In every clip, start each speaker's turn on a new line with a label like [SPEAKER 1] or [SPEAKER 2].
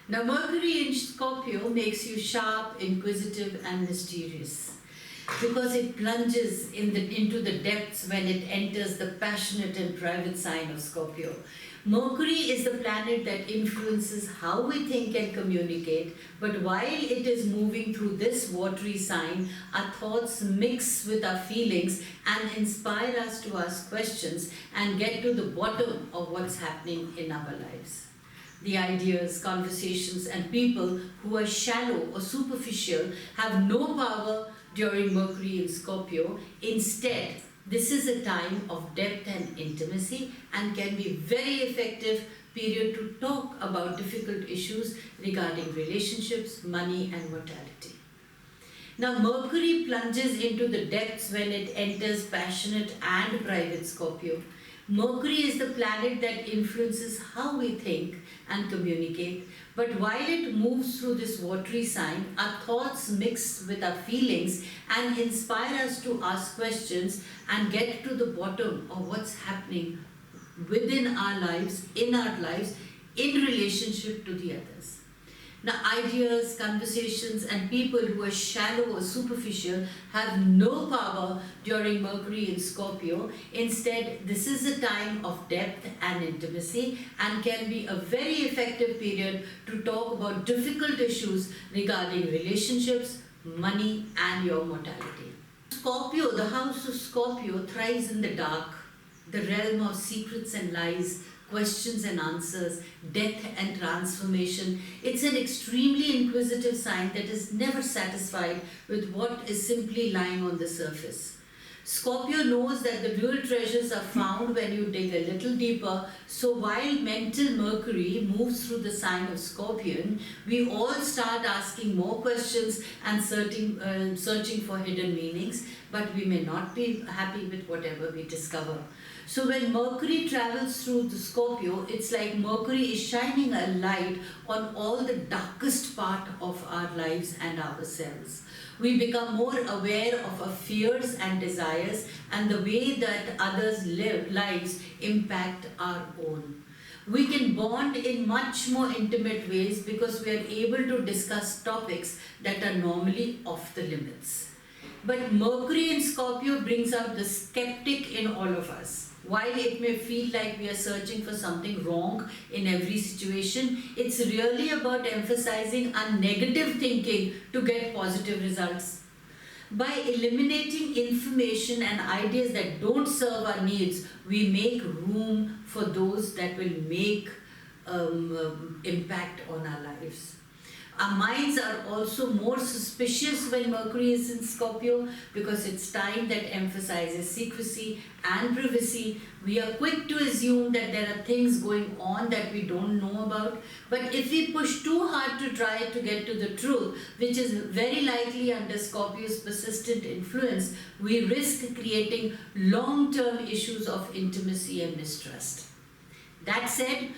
[SPEAKER 1] Now, Mercury in Scorpio makes you sharp, inquisitive, and mysterious because it plunges into the depths when it enters the passionate and private sign of Scorpio. Mercury is the planet that influences how we think and communicate, but while it is moving through this watery sign, our thoughts mix with our feelings and inspire us to ask questions and get to the bottom of what's happening in our lives. The ideas, conversations, and people who are shallow or superficial have no power during Mercury in Scorpio. Instead, this is a time of depth and intimacy and can be very effective period to talk about difficult issues regarding relationships, money, and mortality. Now, Mercury plunges into the depths when it enters passionate and private Scorpio. Mercury is the planet that influences how we think and communicate, but while it moves through this watery sign, our thoughts mix with our feelings and inspire us to ask questions and get to the bottom of what's happening within our lives, in relationship to the others. Now, ideas, conversations, and people who are shallow or superficial have no power during Mercury in Scorpio. Instead, this is a time of depth and intimacy and can be a very effective period to talk about difficult issues regarding relationships, money, and your mortality. Scorpio, the house of Scorpio, thrives in the dark, the realm of secrets and lies, questions and answers, death and transformation. It's an extremely inquisitive sign that is never satisfied with what is simply lying on the surface. Scorpio knows that the real treasures are found when you dig a little deeper. So while mental Mercury moves through the sign of Scorpion, we all start asking more questions and searching for hidden meanings, but we may not be happy with whatever we discover. So when Mercury travels through the Scorpio, it's like Mercury is shining a light on all the darkest part of our lives and ourselves. We become more aware of our fears and desires and the way that others' lives impact our own. We can bond in much more intimate ways because we are able to discuss topics that are normally off the limits. But Mercury in Scorpio brings out the skeptic in all of us. While it may feel like we are searching for something wrong in every situation, it's really about emphasizing our negative thinking to get positive results. By eliminating information and ideas that don't serve our needs, we make room for those that will make impact on our lives. Our minds are also more suspicious when Mercury is in Scorpio because it's time that emphasizes secrecy and privacy. We are quick to assume that there are things going on that we don't know about. But if we push too hard to try to get to the truth, which is very likely under Scorpio's persistent influence, we risk creating long-term issues of intimacy and mistrust. That said,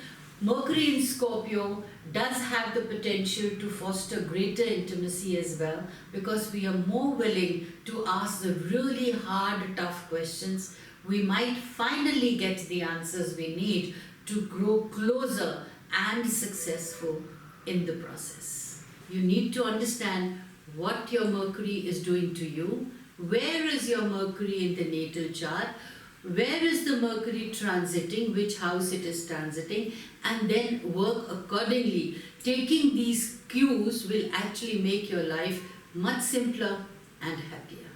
[SPEAKER 1] Mercury in Scorpio does have the potential to foster greater intimacy as well because we are more willing to ask the really hard, tough questions. We might finally get the answers we need to grow closer and successful in the process. You need to understand what your Mercury is doing to you. Where is your Mercury in the natal chart? Where is the Mercury transiting, which house it is transiting, and then work accordingly. Taking these cues will actually make your life much simpler and happier.